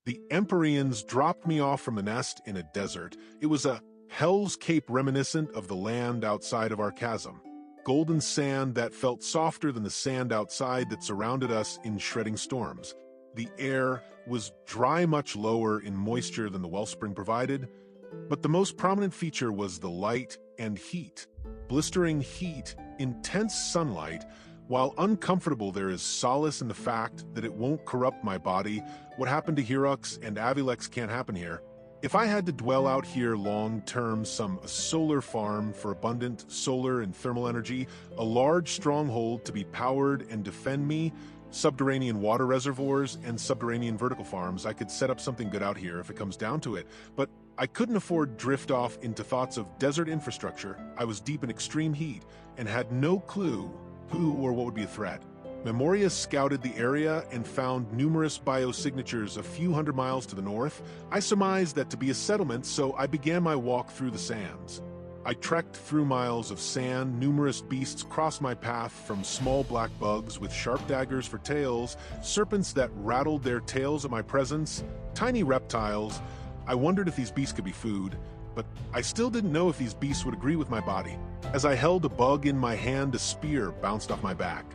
The Empyreans dropped me off from a nest in a desert. It was a Hell's Cape reminiscent of the land outside of our chasm. Golden sand that felt softer than the sand outside that surrounded us in shredding storms. The air was dry, much lower in moisture than the wellspring provided, but the most prominent feature was the light and heat. Blistering heat, intense sunlight. While uncomfortable, there is solace in the fact that it won't corrupt my body. What happened to Herux and Avilex can't happen here. If I had to dwell out here long-term, some solar farm for abundant solar and thermal energy, a large stronghold to be powered and defend me, subterranean water reservoirs, and subterranean vertical farms, I could set up something good out here if it comes down to it. But I couldn't afford drift off into thoughts of desert infrastructure. I was deep in extreme heat and had no clue who or what would be a threat. Memoria scouted the area and found numerous biosignatures a few hundred miles to the north. I surmised that to be a settlement, so I began my walk through the sands. I trekked through miles of sand. Numerous beasts crossed my path, from small black bugs with sharp daggers for tails, serpents that rattled their tails at my presence, tiny reptiles. I wondered if these beasts could be food, but I still didn't know if these beasts would agree with my body. As I held a bug in my hand, a spear bounced off my back.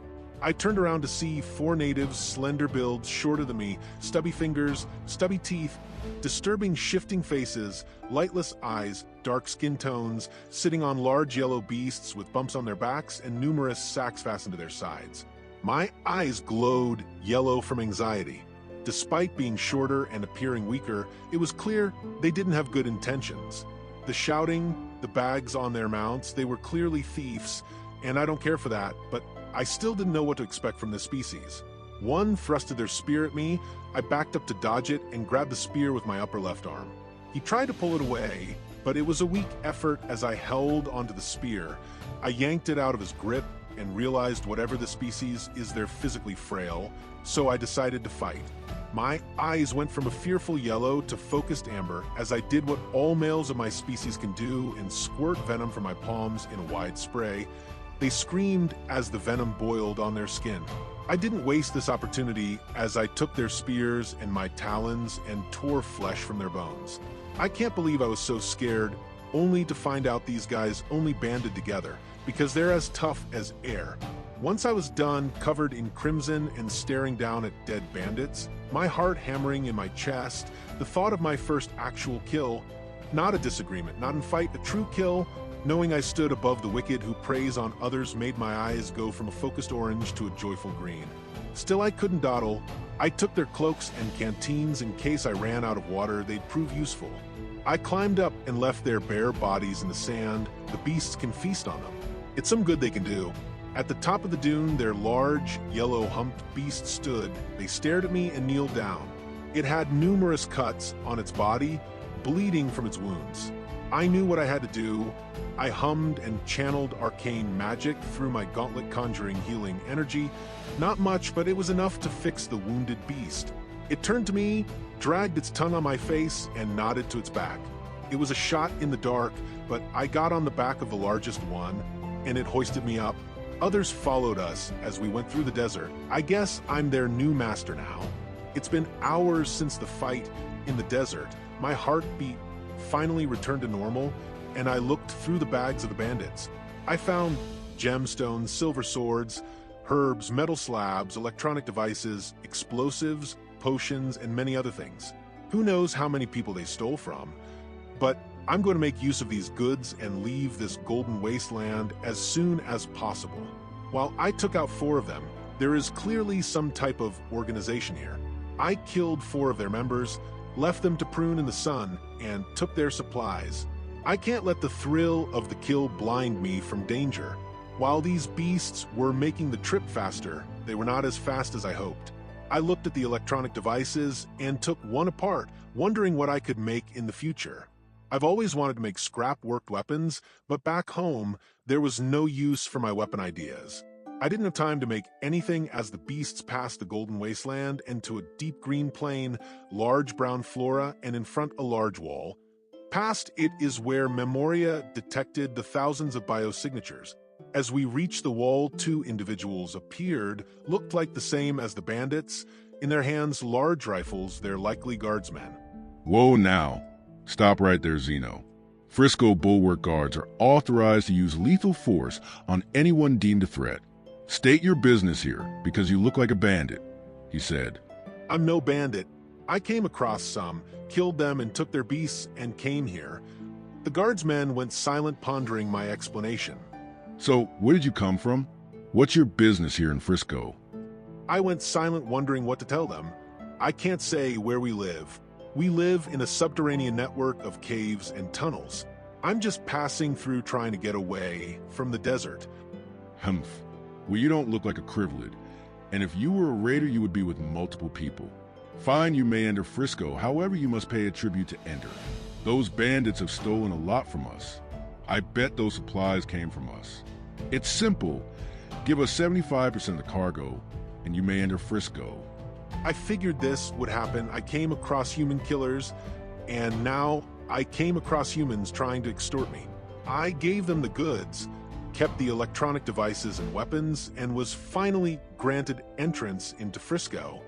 I turned around to see 4 natives, slender builds, shorter than me, stubby fingers, stubby teeth, disturbing shifting faces, lightless eyes, dark skin tones, sitting on large yellow beasts with bumps on their backs and numerous sacks fastened to their sides. My eyes glowed yellow from anxiety. Despite being shorter and appearing weaker, it was clear they didn't have good intentions. The shouting, the bags on their mounts, they were clearly thieves, and I don't care for that, but I still didn't know what to expect from this species. One thrusted their spear at me. I backed up to dodge it and grabbed the spear with my upper left arm. He tried to pull it away, but it was a weak effort as I held onto the spear. I yanked it out of his grip and realized whatever the species is, they're physically frail, so I decided to fight. My eyes went from a fearful yellow to focused amber as I did what all males of my species can do and squirt venom from my palms in a wide spray. They screamed as the venom boiled on their skin. I didn't waste this opportunity as I took their spears and my talons and tore flesh from their bones. I can't believe I was so scared, only to find out these guys only banded together, because they're as tough as air. Once I was done, covered in crimson and staring down at dead bandits, my heart hammering in my chest, the thought of my first actual kill, not a disagreement, not in fight, a true kill, knowing I stood above the wicked who preys on others made my eyes go from a focused orange to a joyful green. Still, I couldn't dawdle. I took their cloaks and canteens in case I ran out of water. They'd prove useful. I climbed up and left their bare bodies in the sand. The beasts can feast on them. It's some good they can do. At the top of the dune, their large, yellow-humped beast stood. They stared at me and kneeled down. It had numerous cuts on its body, bleeding from its wounds. I knew what I had to do. I hummed and channeled arcane magic through my gauntlet, conjuring healing energy. Not much, but it was enough to fix the wounded beast. It turned to me, dragged its tongue on my face, and nodded to its back. It was a shot in the dark, but I got on the back of the largest one, and it hoisted me up. Others followed us as we went through the desert. I guess I'm their new master now. It's been hours since the fight in the desert. My heartbeat finally returned to normal, and I looked through the bags of the bandits. I found gemstones, silver swords, herbs, metal slabs, electronic devices, explosives, potions, and many other things. Who knows how many people they stole from, but I'm going to make use of these goods and leave this golden wasteland as soon as possible. While I took out 4 of them, there is clearly some type of organization here. I killed 4 of their members, left them to prune in the sun, and took their supplies. I can't let the thrill of the kill blind me from danger. While these beasts were making the trip faster, they were not as fast as I hoped. I looked at the electronic devices and took one apart, wondering what I could make in the future. I've always wanted to make scrap-worked weapons, but back home, there was no use for my weapon ideas. I didn't have time to make anything as the beasts passed the golden wasteland and to a deep green plain, large brown flora, and in front a large wall. Past it is where Memoria detected the thousands of biosignatures. As we reached the wall, 2 individuals appeared, looked like the same as the bandits. In their hands, large rifles, they're likely guardsmen. Whoa now. Stop right there, Zeno. Frisco Bulwark guards are authorized to use lethal force on anyone deemed a threat. State your business here, because you look like a bandit, he said. I'm no bandit. I came across some, killed them and took their beasts and came here. The guardsmen went silent, pondering my explanation. So, where did you come from? What's your business here in Frisco? I went silent, wondering what to tell them. I can't say where we live. We live in a subterranean network of caves and tunnels. I'm just passing through, trying to get away from the desert. Humph. Well, you don't look like a crivelet. And if you were a raider, you would be with multiple people. Fine, you may enter Frisco, however you must pay a tribute to enter. Those bandits have stolen a lot from us. I bet those supplies came from us. It's simple. Give us 75% of the cargo, and you may enter Frisco. I figured this would happen. I came across human killers, and now I came across humans trying to extort me. I gave them the goods, kept the electronic devices and weapons, and was finally granted entrance into Frisco.